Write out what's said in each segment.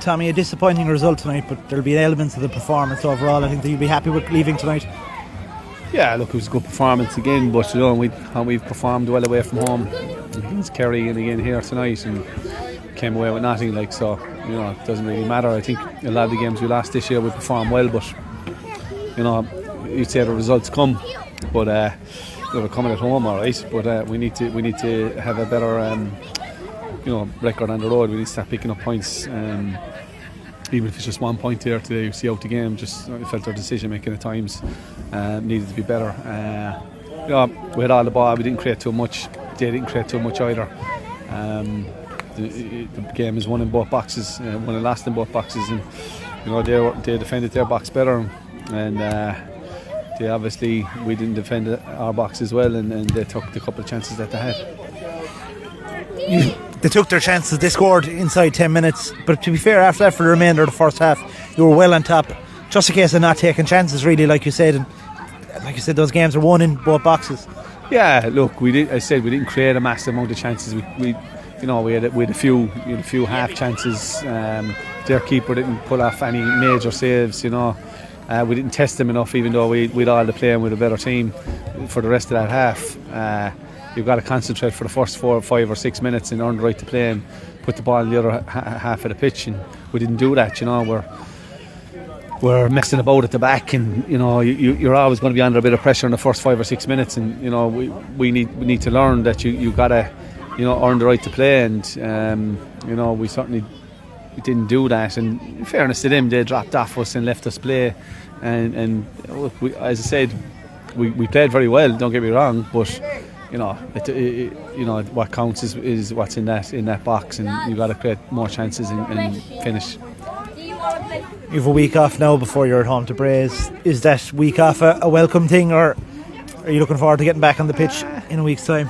Tommy, a disappointing result tonight, but there'll be elements of the performance overall. I think that you'll be happy with leaving tonight. Yeah, look, it was a good performance again, but we've performed well away from home against Kerry and again here tonight, and came away with nothing. So it doesn't really matter. I think a lot of the games we lost this year we performed well, but you'd say the results come, but we're coming at home, all right. But we need to have a better record on the road. We need to start picking up points. Even if it's just 1 point here today, you see out the game. I felt our decision making at times needed to be better. We had all the ball. We didn't create too much. They didn't create too much either. The game is won in both boxes, won and lost in both boxes, and they defended their box better, and we didn't defend our box as well, and they took the couple of chances that they had. They took their chances. They scored inside 10 minutes, but to be fair, after that, for the remainder of the first half, you were well on top. Just a case of not taking chances, really, like you said. And like you said, those games are won in both boxes. Yeah, look, we didn't create a massive amount of chances. We had a few half chances. Their keeper didn't pull off any major saves. We didn't test them enough, even though we'd all the playing with a better team for the rest of that half. You've got to concentrate for the first 4, 5 or 6 minutes and earn the right to play and put the ball in the other half of the pitch, and we didn't do that. We're messing about at the back, and you're always going to be under a bit of pressure in the first 5 or 6 minutes, and we need to learn that you got to earn the right to play, and we certainly didn't do that. And in fairness to them, they dropped off us and left us play, and as I said, we played very well, don't get me wrong, but what counts is what's in that box, and you've got to create more chances and finish. You have a week off now before you're at home to Braes. Is that week off a welcome thing, or are you looking forward to getting back on the pitch in a week's time?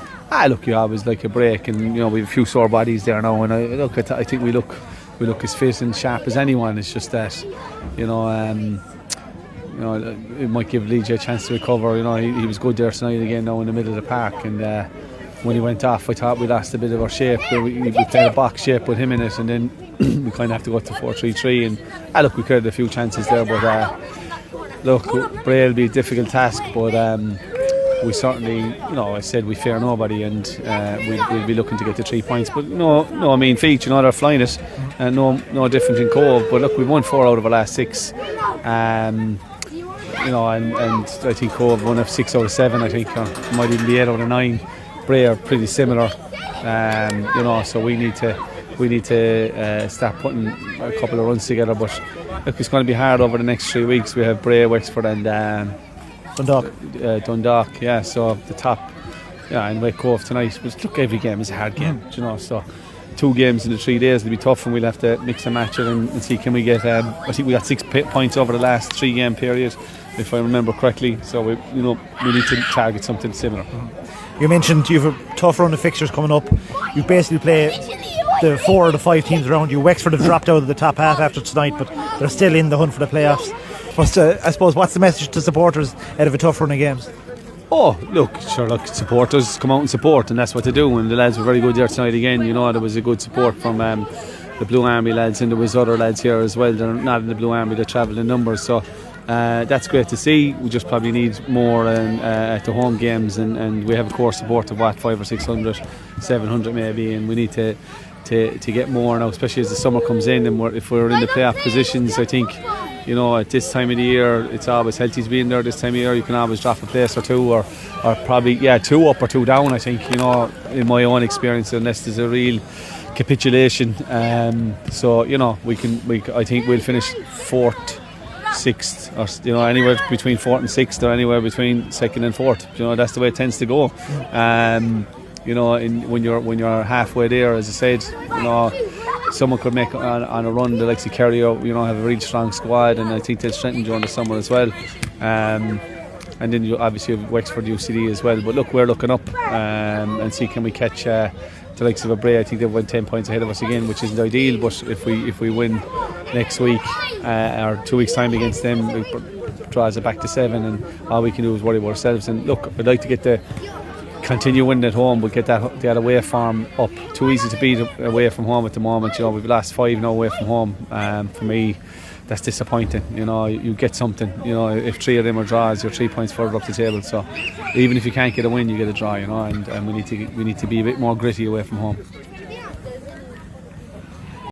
Look, you always like a break, and we have a few sore bodies there now, and I think we look as fit and sharp as anyone. It's just that it might give Lige a chance to recover. He was good there tonight again now in the middle of the park, and when he went off, I thought we lost a bit of our shape. We played a box shape with him in it, and then we kind of have to go to 4-3-3, and we created a few chances there, but Bray will be a difficult task, but we certainly, I said we fear nobody, and we'll be looking to get the 3 points, but no mean feat. They're flying it, and no different in Cobh, but look, we've won 4 out of our last 6. And I think Cobh won 6 out of 7. I think might even be 8 out of 9. Bray are pretty similar, so we need to start putting a couple of runs together. But look, it's going to be hard over the next 3 weeks. We have Bray, Wexford, and Dundalk. Yeah, so the top, and Wake Cobh tonight. But look, every game is a hard game. So 2 games in the 3 days will be tough, and we'll have to mix and match it and see can we get. I think we got 6 points over the last 3 game period, if I remember correctly. So we need to target something similar. You mentioned you have a tough run of fixtures coming up. You basically play the 4 or the 5 teams around you. Wexford have dropped out of the top half after tonight, but they're still in the hunt for the playoffs. I suppose, what's the message to supporters out of a tough run of games? Oh, look, supporters come out and support, and that's what they do. And the lads were very good there tonight again. There was a good support from the Blue Army lads, and there was other lads here as well. They're not in the Blue Army, they travel in numbers, so that's great to see. We just probably need more at the home games, and we have a core support of 500 or 600, 700 maybe, and we need to get more now, especially as the summer comes in, and if we're in the playoff positions. I think at this time of the year, it's always healthy to be in there. This time of year, you can always drop a place or 2, or probably 2 up or 2 down. I think in my own experience, unless there's a real capitulation. So I think we'll finish 4th, 6th, or anywhere between 4th and 6th, or anywhere between 2nd and 4th. That's the way it tends to go. When you're halfway there, as I said, someone could make on a run the likes of Kerry, have a really strong squad, and I think they'll strengthen during the summer as well. And then you obviously have Wexford UCD as well. But look, we're looking up and see can we catch the likes of a Bray. I think they've won 10 points ahead of us again, which isn't ideal. But if we win next week or 2 weeks time against them, it draws it back to 7, and all we can do is worry about ourselves. And look, I'd like to get the continue winning at home, but get that away form up. Too easy to beat away from home at the moment. You know, we've lost 5 now away from home. For me, that's disappointing. You know, you get something. You know, if 3 of them are draws, you're 3 points further up the table. So even if you can't get a win, you get a draw. You know, and we need to be a bit more gritty away from home.